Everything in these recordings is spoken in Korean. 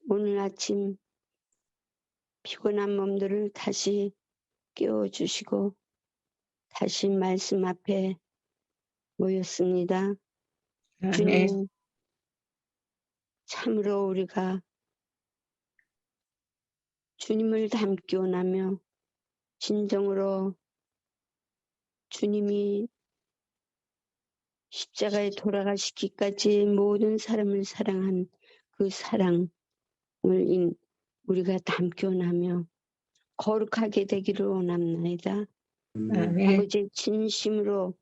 오늘 아침 피곤한 몸들을 다시 깨워주시고 다시 말씀 앞에 모였습니다. 주님, 참으로 우리가 주님을 닮기 원하며 진정으로 주님이 십자가에 돌아가시기까지 모든 사람을 사랑한 그 사랑을 우리가 닮기 원하며 거룩하게 되기를 원합니다. 아버지 진심으로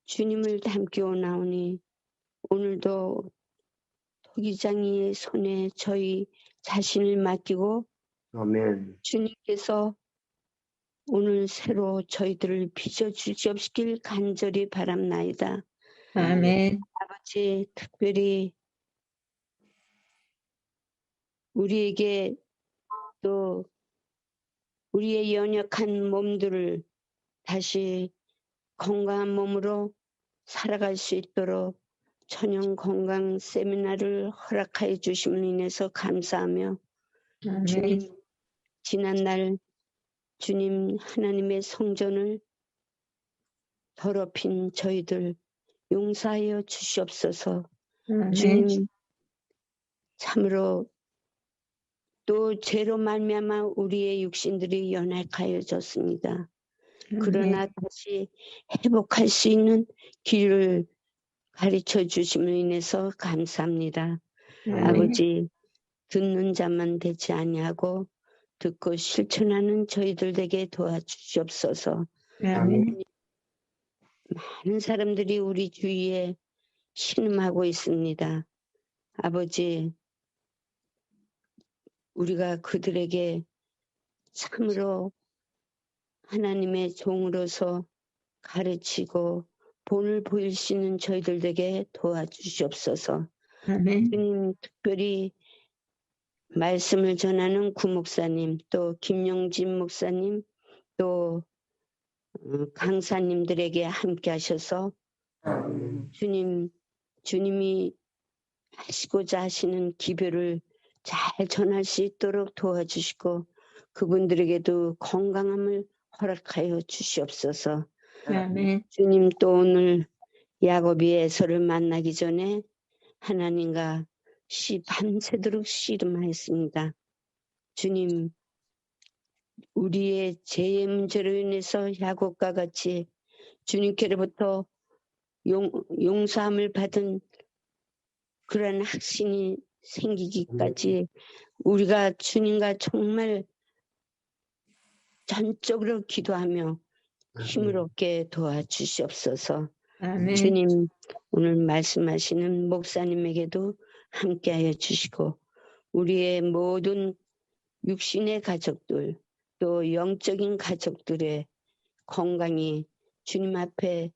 주님을 닮기 원하오니 오늘도 토기장이의 손에 저희 자신을 맡기고 아멘. 주님께서 오늘 새로 저희들을 빚어주시옵시길 간절히 바랍나이다. 아멘. 아버지 특별히 우리에게 또 우리의 연약한 몸들을 다시 건강한 몸으로 살아갈 수 있도록 천연 건강 세미나를 허락하여 주심을 인해서 감사하며 아멘. 주님 지난날 주님 하나님의 성전을 더럽힌 저희들 용서하여 주시옵소서. 아멘. 주님 참으로 또 죄로 말미암아 우리의 육신들이 연약하여졌습니다. 그러나 다시 회복할 수 있는 길을 가르쳐 주심을 인해서 감사합니다. 아버지 듣는 자만 되지 아니하고 듣고 실천하는 저희들 되게 도와주시옵소서. 아멘. 많은 사람들이 우리 주위에 신음하고 있습니다. 아버지 우리가 그들에게 참으로 하나님의 종으로서 가르치고 본을 보일 수 있는 저희들 되게 도와주시옵소서. 아멘. 주님 특별히 말씀을 전하는 구목사님 또 김영진 목사님 또 강사님들에게 함께 하셔서 주님이 하시고자 하시는 기별을 잘 전할 수 있도록 도와주시고 그분들에게도 건강함을 허락하여 주시옵소서. 아멘. 주님 또 오늘 야곱이 에서를 만나기 전에 하나님과 밤새도록 씨름하였습니다. 주님 우리의 죄의 문제로 인해서 야곱과 같이 주님께로부터 용서함을 받은 그런 확신이 생기기까지 우리가 주님과 정말 전적으로 기도하며 힘을 얻게 도와주시옵소서. 아멘. 주님 오늘 말씀하시는 목사님에게도 함께하여 주시고 우리의 모든 육신의 가족들 또 영적인 가족들의 건강이 주님 앞에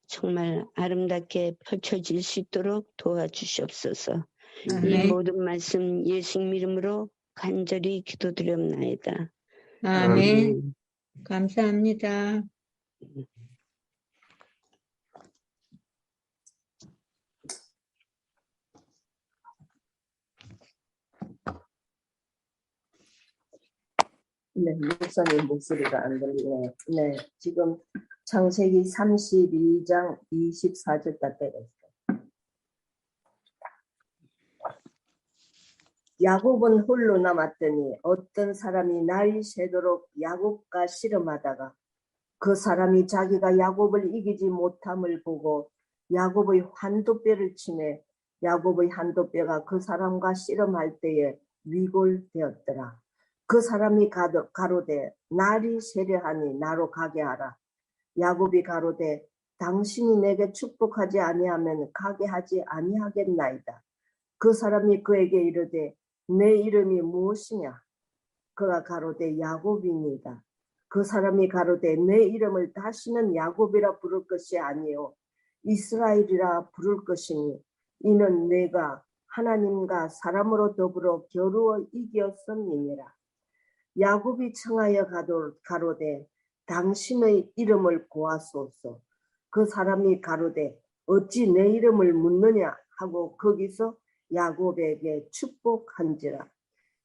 정말 아름답게 펼쳐질 수 있도록 도와주시옵소서. 아멘. 이 모든 말씀 예수님 이름으로 간절히 기도드렸나이다. 아멘. 감사합니다. 네, 목사님 목소리가 안 들리네요. 네, 지금 창세기 32장 24절까지 있어요. 야곱은 홀로 남았더니 어떤 사람이 날이 새도록 야곱과 씨름하다가 그 사람이 자기가 야곱을 이기지 못함을 보고 야곱의 환도뼈를 치매 야곱의 환도뼈가 그 사람과 씨름할 때에 위골되었더라. 그 사람이 가로되 날이 세려하니 나로 가게 하라. 야곱이 가로되 당신이 내게 축복하지 아니하면 가게 하지 아니하겠나이다. 그 사람이 그에게 이르되 내 이름이 무엇이냐? 그가 가로되 야곱이니이다. 그 사람이 가로되 내 이름을 다시는 야곱이라 부를 것이 아니요 이스라엘이라 부를 것이니 이는 내가 하나님과 사람으로 더불어 겨루어 이겼음이니라. 야곱이 청하여 가로되 당신의 이름을 고하소서. 그 사람이 가로되 어찌 내 이름을 묻느냐 하고 거기서 야곱에게 축복한지라.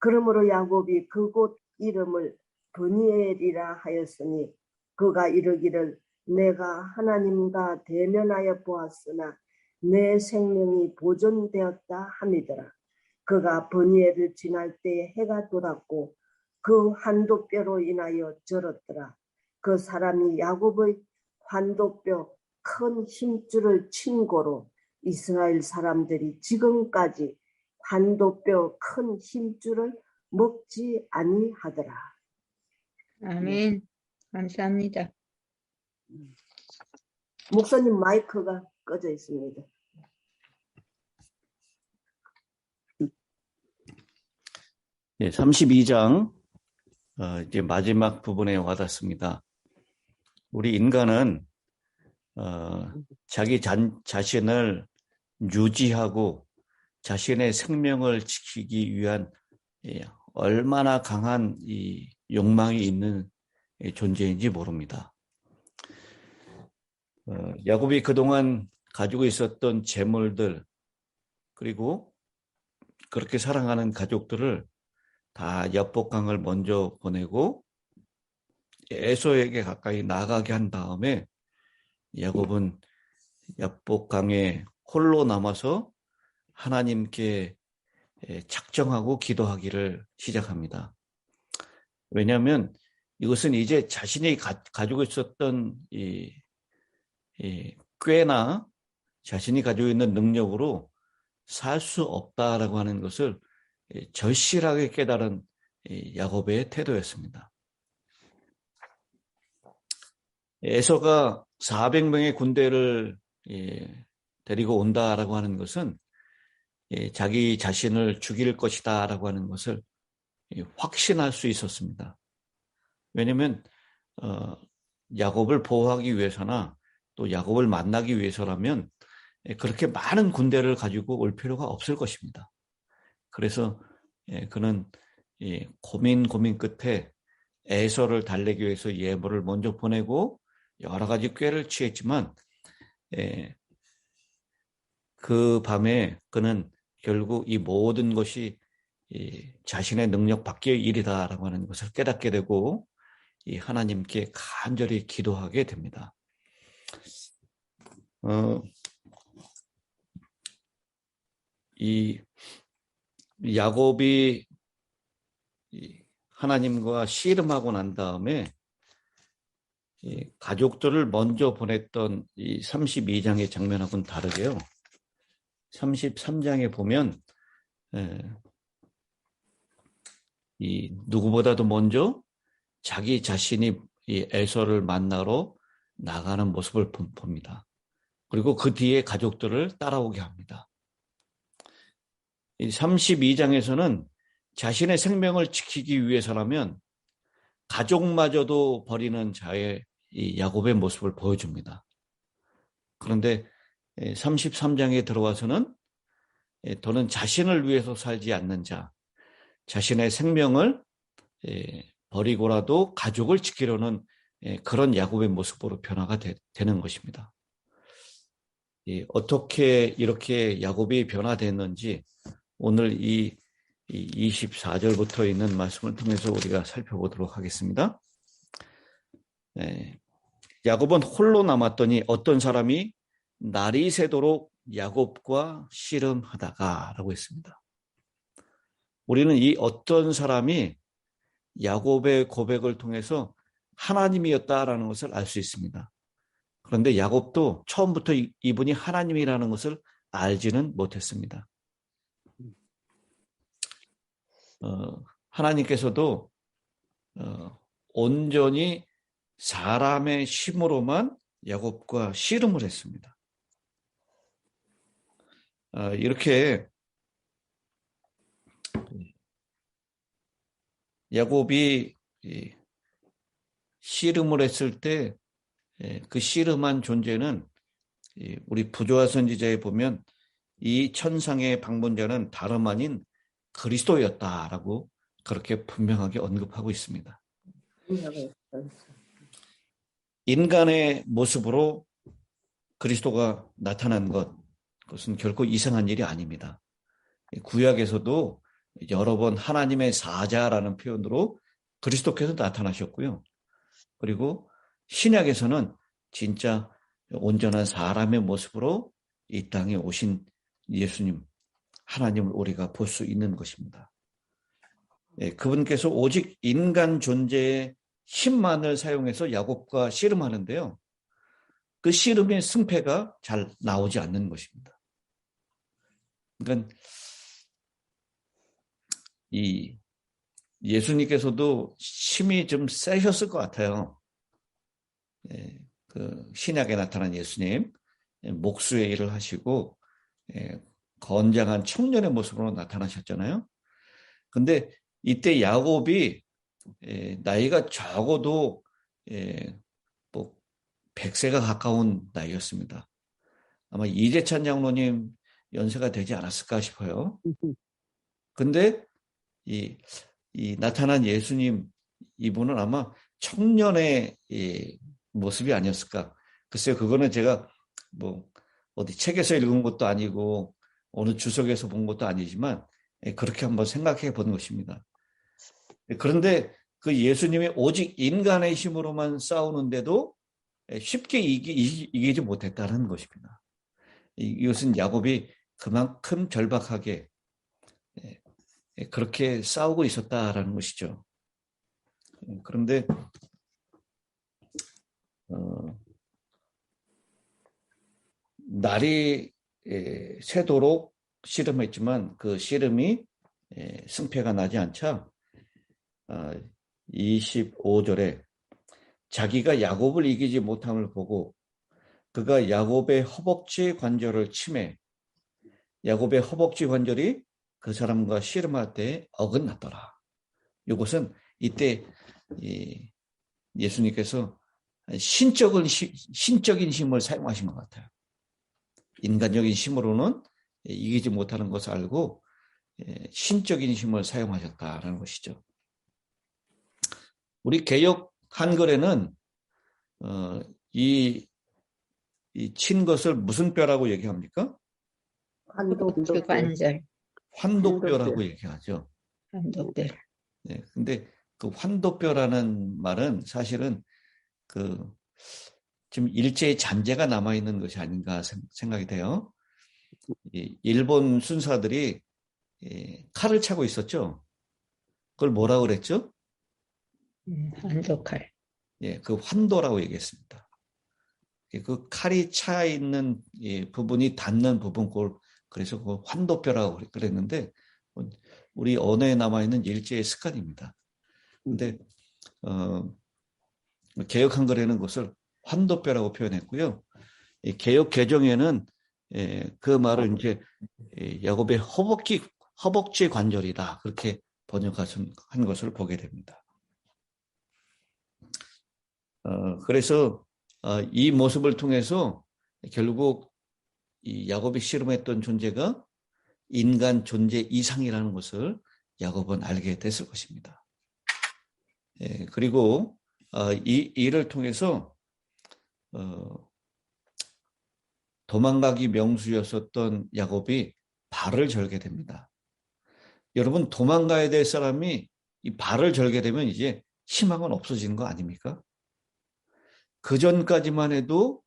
그러므로 야곱이 그곳 이름을 브니엘이라 하였으니 그가 이르기를 내가 하나님과 대면하여 보았으나 내 생명이 보존되었다 함이더라. 그가 브니엘을 지날 때에 해가 돋았고 그 환도뼈로 인하여 절었더라. 그 사람이 야곱의 환도뼈 큰 힘줄을 친 고로 이스라엘 사람들이 지금까지 환도뼈 큰 힘줄을 먹지 아니하더라. 아멘. 감사합니다. 목사님 마이크가 꺼져 있습니다. 예, 32장 이제 마지막 부분에 와닿습니다. 우리 인간은 자기 자신을 유지하고 자신의 생명을 지키기 위한 얼마나 강한 이 욕망이 있는 존재인지 모릅니다. 야곱이 그동안 가지고 있었던 재물들 그리고 그렇게 사랑하는 가족들을 다 야복강을 먼저 보내고 에서에게 가까이 나가게 한 다음에 야곱은 야복강에 홀로 남아서 하나님께 작정하고 기도하기를 시작합니다. 왜냐하면 이것은 이제 자신이 가지고 있었던 이 꾀나 자신이 가지고 있는 능력으로 살 수 없다라고 하는 것을 절실하게 깨달은 야곱의 태도였습니다. 에서가 400명의 군대를 데리고 온다라고 하는 것은 자기 자신을 죽일 것이다라고 하는 것을 확신할 수 있었습니다. 왜냐하면 야곱을 보호하기 위해서나 또 야곱을 만나기 위해서라면 그렇게 많은 군대를 가지고 올 필요가 없을 것입니다. 그래서 그는 고민 끝에 에서를 달래기 위해서 예물을 먼저 보내고 여러 가지 꾀를 취했지만 그 밤에 그는 결국 이 모든 것이 자신의 능력 밖의 일이다라고 하는 것을 깨닫게 되고 이 하나님께 간절히 기도하게 됩니다. 이 야곱이 하나님과 씨름하고 난 다음에 가족들을 먼저 보냈던 이 32장의 장면하고는 다르게요. 33장에 보면 이 누구보다도 먼저 자기 자신이 이 에서를 만나러 나가는 모습을 봅니다. 그리고 그 뒤에 가족들을 따라오게 합니다. 이 32장에서는 자신의 생명을 지키기 위해서라면 가족마저도 버리는 자의 이 야곱의 모습을 보여줍니다. 그런데 33장에 들어와서는 더는 자신을 위해서 살지 않는 자, 자신의 생명을 버리고라도 가족을 지키려는 그런 야곱의 모습으로 변화가 되는 것입니다. 어떻게 이렇게 야곱이 변화됐는지 오늘 이 24절부터 있는 말씀을 통해서 우리가 살펴보도록 하겠습니다. 야곱은 홀로 남았더니 어떤 사람이 날이 새도록 야곱과 씨름하다가 라고 했습니다. 우리는 이 어떤 사람이 야곱의 고백을 통해서 하나님이었다라는 것을 알 수 있습니다. 그런데 야곱도 처음부터 이분이 하나님이라는 것을 알지는 못했습니다. 하나님께서도 온전히 사람의 힘으로만 야곱과 씨름을 했습니다. 이렇게 야곱이 씨름을 했을 때 그 씨름한 존재는 우리 부조화 선지자에 보면 이 천상의 방문자는 다름 아닌 그리스도였다라고 그렇게 분명하게 언급하고 있습니다. 인간의 모습으로 그리스도가 나타난 것, 그것은 결코 이상한 일이 아닙니다. 구약에서도 여러 번 하나님의 사자라는 표현으로 그리스도께서 나타나셨고요. 그리고 신약에서는 진짜 온전한 사람의 모습으로 이 땅에 오신 예수님, 하나님을 우리가 볼 수 있는 것입니다. 그분께서 오직 인간 존재의 힘만을 사용해서 야곱과 씨름하는데요. 그 씨름의 승패가 잘 나오지 않는 것입니다. 그러니까 이 예수님께서도 힘이 좀 세셨을 것 같아요. 그 신약에 나타난 예수님, 목수의 일을 하시고 건장한 청년의 모습으로 나타나셨잖아요. 근데 이때 야곱이 나이가 적어도 뭐 100세가 가까운 나이였습니다. 아마 이재찬 장로님 연세가 되지 않았을까 싶어요. 근데 이 나타난 예수님, 이분은 아마 청년의 모습이 아니었을까. 글쎄요, 그거는 제가 뭐 어디 책에서 읽은 것도 아니고 어느 주석에서 본 것도 아니지만 그렇게 한번 생각해 본 것입니다. 그런데 그 예수님이 오직 인간의 힘으로만 싸우는데도 쉽게 이기지 못했다는 것입니다. 이것은 야곱이 그만큼 절박하게 그렇게 싸우고 있었다라는 것이죠. 그런데 날이 새도록 씨름했지만 그 씨름이 승패가 나지 않자 25절에 자기가 야곱을 이기지 못함을 보고 그가 야곱의 허벅지 관절을 치매 야곱의 허벅지 관절이 그 사람과 씨름할 때 어긋났더라. 이것은 이때 예수님께서 신적인 힘을 사용하신 것 같아요. 인간적인 힘으로는 이기지 못하는 것을 알고 신적인 힘을 사용하셨다라는 것이죠. 우리 개역 한글에는 이 친 것을 무슨 뼈라고 얘기합니까? 그 관절. 환도뼈라고 얘기하죠. 환도뼈. 네, 근데 그 환도뼈라는 말은 사실은 지금 일제의 잔재가 남아 있는 것이 아닌가 생각이 돼요. 일본 순사들이 칼을 차고 있었죠. 그걸 뭐라고 그랬죠? 환도칼. 예, 그 환도라고 얘기했습니다. 그 칼이 차 있는 부분이 닿는 부분, 그래서 그 환도뼈라고 그랬는데 우리 언어에 남아 있는 일제의 습관입니다. 근데 개역 한글에는 그것을 환도뼈라고 표현했고요. 개역 개정에는 그 말을 이제 야곱의 허벅지 관절이다 그렇게 번역한 것을 보게 됩니다. 그래서 이 모습을 통해서 결국 이 야곱이 씨름했던 존재가 인간 존재 이상이라는 것을 야곱은 알게 됐을 것입니다. 그리고 이 일을 통해서 도망가기 명수였었던 야곱이 발을 절게 됩니다. 여러분, 도망가야 될 사람이 이 발을 절게 되면 이제 희망은 없어지는 거 아닙니까? 그 전까지만 해도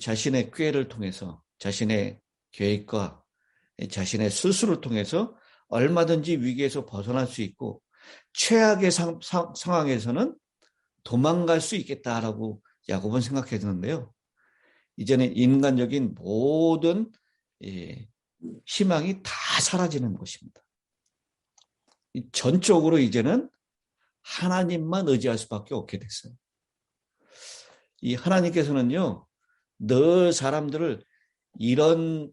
자신의 꾀를 통해서 자신의 계획과 자신의 스스로를 통해서 얼마든지 위기에서 벗어날 수 있고 최악의 상황에서는 도망갈 수 있겠다라고 야곱은 생각했는데요. 이제는 인간적인 모든 희망이 다 사라지는 것입니다. 전적으로 이제는 하나님만 의지할 수밖에 없게 됐어요. 이 하나님께서는요, 늘 사람들을 이런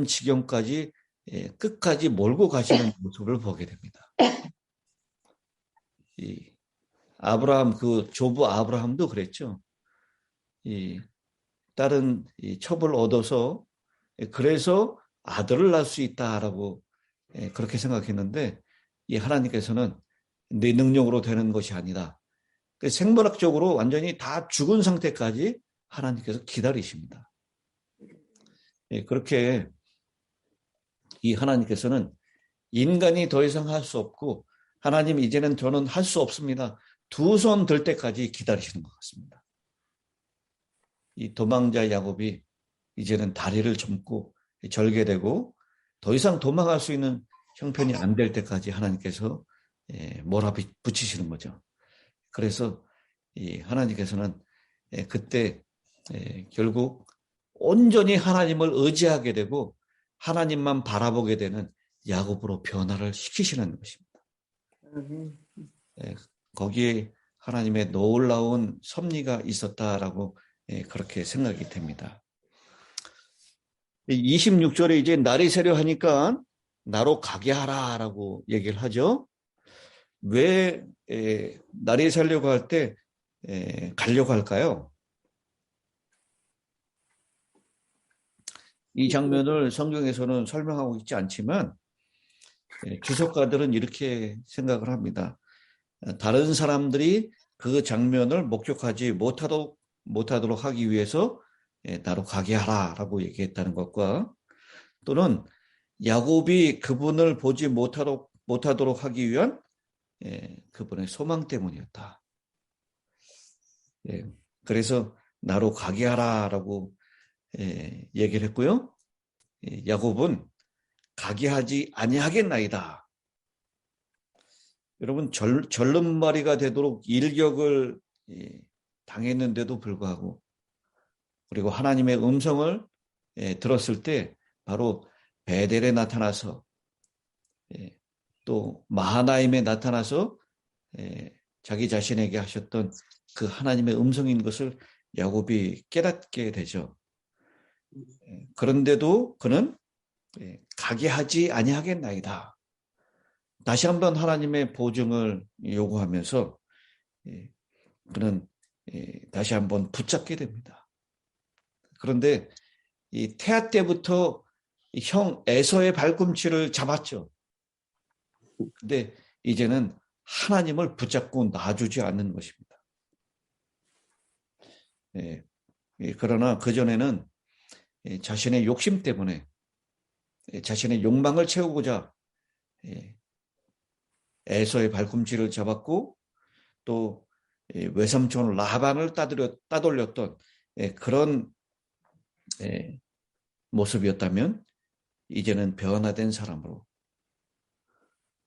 지경까지 끝까지 몰고 가시는 모습을 보게 됩니다. 아브라함, 조부 아브라함도 그랬죠. 딸은 첩을 얻어서 그래서 아들을 낳을 수 있다라고 그렇게 생각했는데 이 하나님께서는 내 능력으로 되는 것이 아니다. 생물학적으로 완전히 다 죽은 상태까지 하나님께서 기다리십니다. 그렇게 이 하나님께서는 인간이 더 이상 할 수 없고 하나님 이제는 저는 할 수 없습니다. 두 손 들 때까지 기다리시는 것 같습니다. 이 도망자 야곱이 이제는 다리를 접고 절개되고 더 이상 도망갈 수 있는 형편이 안 될 때까지 하나님께서 몰아붙이시는 거죠. 그래서 이 하나님께서는 그때 결국 온전히 하나님을 의지하게 되고 하나님만 바라보게 되는 야곱으로 변화를 시키시는 것입니다. 거기에 하나님의 놀라운 섭리가 있었다라고 그렇게 생각이 됩니다. 26절에 이제 날이 새려 하니까 나로 가게 하라라고 얘기를 하죠. 왜 날이 새려고 할 때 가려고 할까요? 이 장면을 성경에서는 설명하고 있지 않지만 주석가들은 이렇게 생각을 합니다. 다른 사람들이 그 장면을 목격하지 못하도록 하기 위해서 나로 가게 하라라고 얘기했다는 것과 또는 야곱이 그분을 보지 못하도록 하기 위한 그분의 소망 때문이었다. 그래서 나로 가게 하라라고 얘기를 했고요. 야곱은 가게 하지 아니하겠나이다. 여러분 절름발이가 되도록 일격을 당했는데도 불구하고 그리고 하나님의 음성을 들었을 때 바로 베델에 나타나서 또 마하나임에 나타나서 자기 자신에게 하셨던 그 하나님의 음성인 것을 야곱이 깨닫게 되죠. 그런데도 그는 가게 하지 아니하겠나이다. 다시 한번 하나님의 보증을 요구하면서 그는 다시 한번 붙잡게 됩니다. 그런데 이 태아 때부터 형 에서의 발꿈치를 잡았죠. 근데 이제는 하나님을 붙잡고 놔주지 않는 것입니다. 그러나 그전에는 자신의 욕심 때문에 자신의 욕망을 채우고자 에서의 발꿈치를 잡았고 또 외삼촌 라반을 따돌렸던 그런 모습이었다면 이제는 변화된 사람으로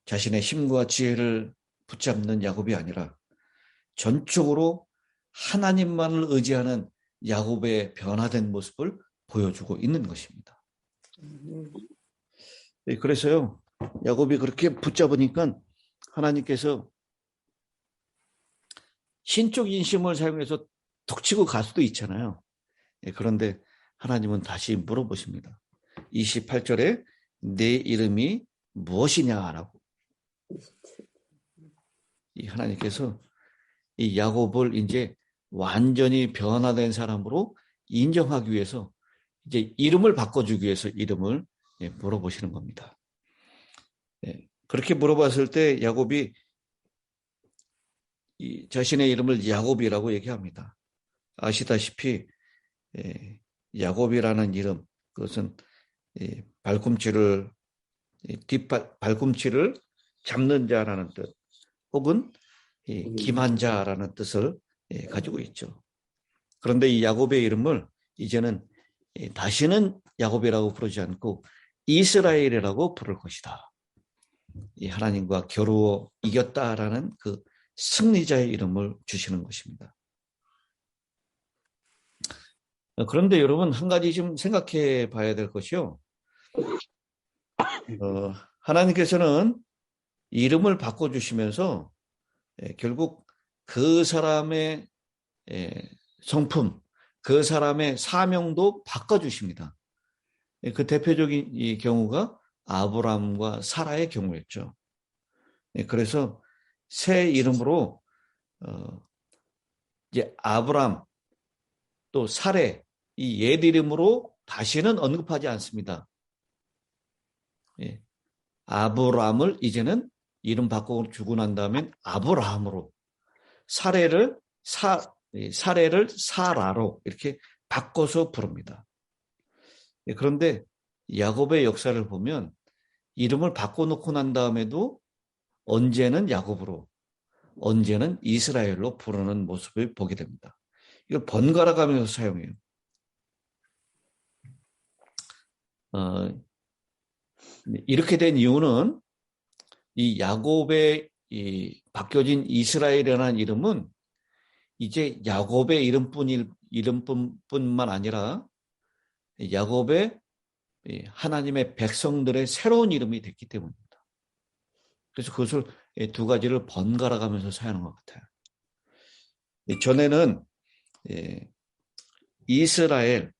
자신의 힘과 지혜를 붙잡는 야곱이 아니라 전적으로 하나님만을 의지하는 야곱의 변화된 모습을 보여주고 있는 것입니다. 그래서요, 야곱이 그렇게 붙잡으니까 하나님께서 신적 인심을 사용해서 툭 치고 갈 수도 있잖아요. 그런데 하나님은 다시 물어보십니다. 28절에 내 이름이 무엇이냐라고. 이 하나님께서 이 야곱을 이제 완전히 변화된 사람으로 인정하기 위해서 이제 이름을 바꿔주기 위해서 이름을 물어보시는 겁니다. 그렇게 물어봤을 때 야곱이 자신의 이름을 야곱이라고 얘기합니다. 아시다시피 야곱이라는 이름, 그것은 발꿈치를 발꿈치를 잡는 자라는 뜻, 혹은 기만 자라는 뜻을 가지고 있죠. 그런데 이 야곱의 이름을 이제는 다시는 야곱이라고 부르지 않고 이스라엘이라고 부를 것이다. 이 하나님과 겨루어 이겼다라는 그 승리자의 이름을 주시는 것입니다. 그런데 여러분 한 가지 좀 생각해 봐야 될 것이요. 하나님께서는 이름을 바꿔주시면서 결국 그 사람의 성품, 그 사람의 사명도 바꿔주십니다. 그 대표적인 이 경우가 아브라함과 사라의 경우였죠. 그래서 새 이름으로 이제 아브라함 또 사레 이 옛 이름으로 다시는 언급하지 않습니다. 아브라함을 이제는 이름 바꿔주고 난 다음엔 아브라함으로 사레를 사라로 이렇게 바꿔서 부릅니다. 그런데 야곱의 역사를 보면 이름을 바꿔놓고 난 다음에도 언제는 야곱으로, 언제는 이스라엘로 부르는 모습을 보게 됩니다. 이걸 번갈아 가면서 사용해요. 이렇게 된 이유는 이 야곱의 이 바뀌어진 이스라엘이라는 이름은 이제 야곱의 이름뿐만 아니라 야곱의 하나님의 백성들의 새로운 이름이 됐기 때문입니다. 그래서 그것을 두 가지를 번갈아 가면서 사용하는 것 같아요. 전에는 이스라엘,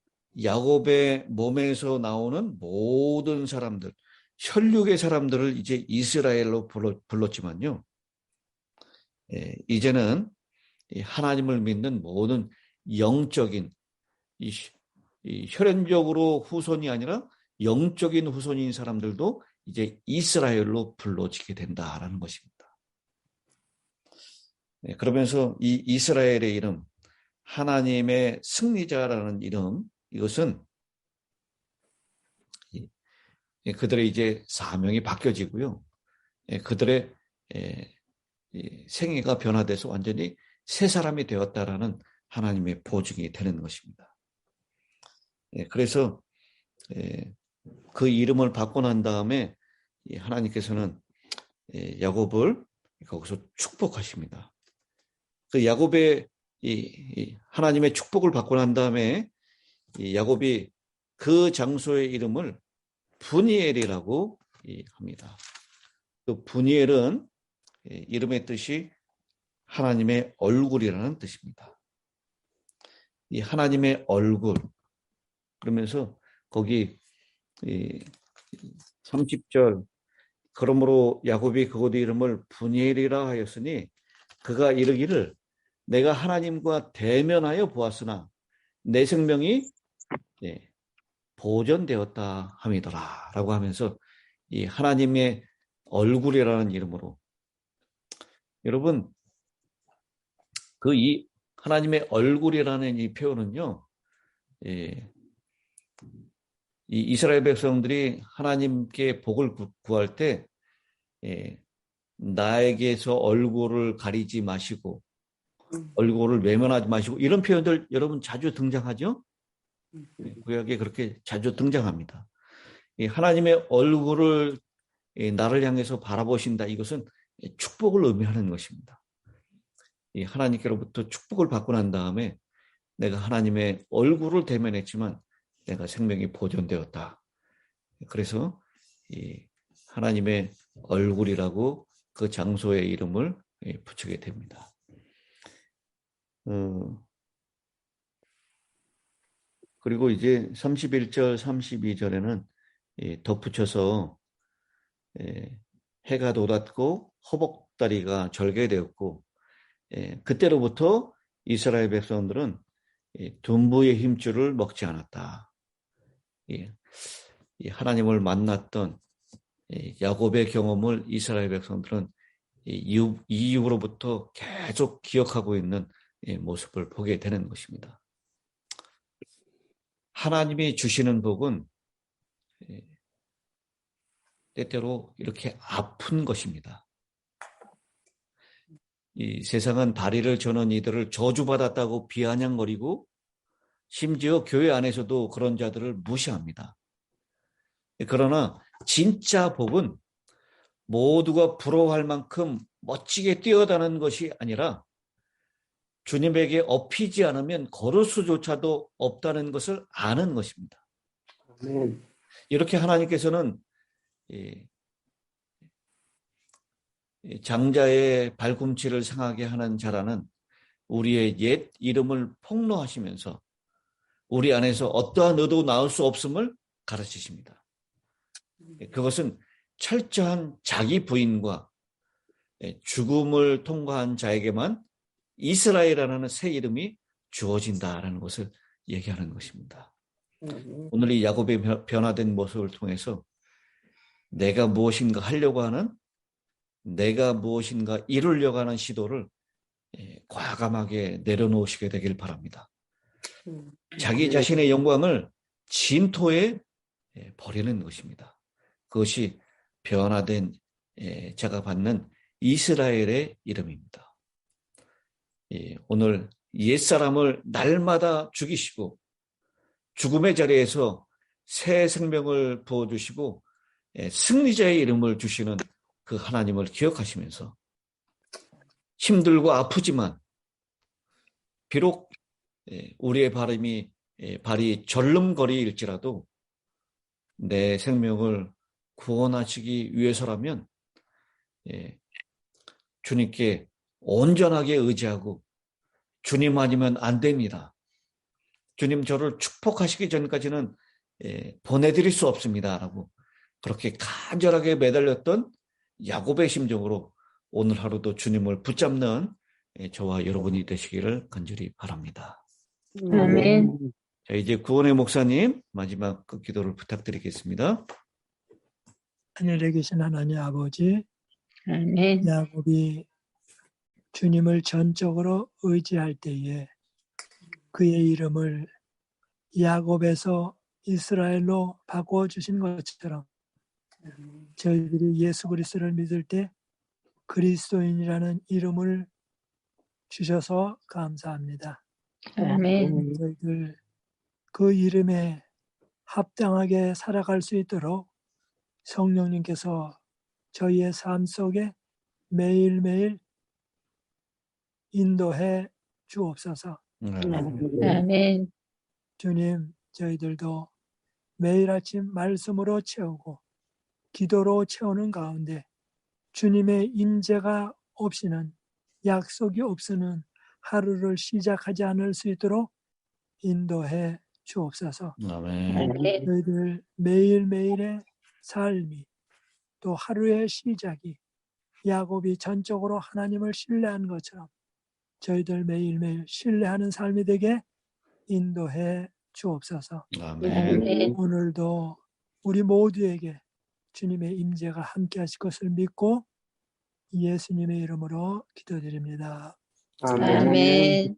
야곱의 몸에서 나오는 모든 사람들, 혈육의 사람들을 이제 이스라엘로 불렀지만요. 이제는 하나님을 믿는 모든 영적인, 혈연적으로 후손이 아니라 영적인 후손인 사람들도 이제 이스라엘로 불러지게 된다라는 것입니다. 그러면서 이 이스라엘의 이름, 하나님의 승리자라는 이름, 이것은 그들의 이제 사명이 바뀌어지고요. 그들의 생애가 변화돼서 완전히 새 사람이 되었다라는 하나님의 보증이 되는 것입니다. 그래서 그 이름을 받고 난 다음에 하나님께서는 야곱을 거기서 축복하십니다. 그 야곱의 하나님의 축복을 받고 난 다음에 야곱이 그 장소의 이름을 브니엘이라고 합니다. 그 브니엘은 이름의 뜻이 하나님의 얼굴이라는 뜻입니다. 이 하나님의 얼굴, 그러면서 거기 30절, 그러므로 야곱이 그곳 이름을 브니엘이라 하였으니 그가 이르기를 내가 하나님과 대면하여 보았으나 내 생명이 보존되었다 함이더라 라고 하면서 이 하나님의 얼굴이라는 이름으로, 여러분 그 이 하나님의 얼굴이라는 이 표현은요, 이 이스라엘 백성들이 하나님께 복을 구할 때 나에게서 얼굴을 가리지 마시고 얼굴을 외면하지 마시고 이런 표현들 여러분 자주 등장하죠? 구약에 그렇게 자주 등장합니다. 하나님의 얼굴을 나를 향해서 바라보신다, 이것은 축복을 의미하는 것입니다. 하나님께로부터 축복을 받고 난 다음에 내가 하나님의 얼굴을 대면했지만 내가 생명이 보존되었다. 그래서 하나님의 얼굴이라고 그 장소의 이름을 붙이게 됩니다. 그리고 이제 31절, 32절에는 덧붙여서 해가 돋았고 허벅다리가 절개되었고 그때로부터 이스라엘 백성들은 둔부의 힘줄을 먹지 않았다. 하나님을 만났던 야곱의 경험을 이스라엘 백성들은 이 이후로부터 계속 기억하고 있는 모습을 보게 되는 것입니다. 하나님이 주시는 복은 때때로 이렇게 아픈 것입니다. 이 세상은 다리를 저는 이들을 저주받았다고 비아냥거리고 심지어 교회 안에서도 그런 자들을 무시합니다. 그러나 진짜 복은 모두가 부러워할 만큼 멋지게 뛰어다니는 것이 아니라 주님에게 업히지 않으면 걸을 수조차도 없다는 것을 아는 것입니다. 이렇게 하나님께서는 장자의 발꿈치를 상하게 하는 자라는 우리의 옛 이름을 폭로하시면서 우리 안에서 어떠한 의도 나올 수 없음을 가르치십니다. 그것은 철저한 자기 부인과 죽음을 통과한 자에게만 이스라엘이라는 새 이름이 주어진다라는 것을 얘기하는 것입니다. 오늘 이 야곱의 변화된 모습을 통해서 내가 무엇인가 하려고 하는, 내가 무엇인가 이루려고 하는 시도를 과감하게 내려놓으시게 되길 바랍니다. 자기 자신의 영광을 진토에 버리는 것입니다. 그것이 변화된 제가 받는 이스라엘의 이름입니다. 오늘 옛사람을 날마다 죽이시고 죽음의 자리에서 새 생명을 부어주시고 승리자의 이름을 주시는 그 하나님을 기억하시면서 힘들고 아프지만 비록 우리의 발이 절름거리일지라도 내 생명을 구원하시기 위해서라면 주님께 온전하게 의지하고 주님 아니면 안 됩니다. 주님 저를 축복하시기 전까지는 보내드릴 수 없습니다. 라고 그렇게 간절하게 매달렸던 야곱의 심정으로 오늘 하루도 주님을 붙잡는 저와 여러분이 되시기를 간절히 바랍니다. 아멘. 자, 이제 구원의 목사님 마지막 그 기도를 부탁드리겠습니다. 하늘에 계신 하나님 아버지, 아멘. 야곱이 주님을 전적으로 의지할 때에 그의 이름을 야곱에서 이스라엘로 바꿔주신 것처럼 저희들이 예수 그리스도를 믿을 때 그리스도인이라는 이름을 주셔서 감사합니다. 아멘. 저희들 그 이름에 합당하게 살아갈 수 있도록 성령님께서 저희의 삶 속에 매일매일 인도해 주옵소서. 아멘. 주님, 저희들도 매일 아침 말씀으로 채우고 기도로 채우는 가운데 주님의 임재가 없이는 약속이 없이는 하루를 시작하지 않을 수 있도록 인도해 주옵소서. 아멘. 저희들 매일매일의 삶이 또 하루의 시작이 야곱이 전적으로 하나님을 신뢰한 것처럼 저희들 매일매일 신뢰하는 삶이 되게 인도해 주옵소서. 아멘. 오늘도 우리 모두에게 주님의 임재가 함께 하실 것을 믿고 예수님의 이름으로 기도드립니다. 아멘.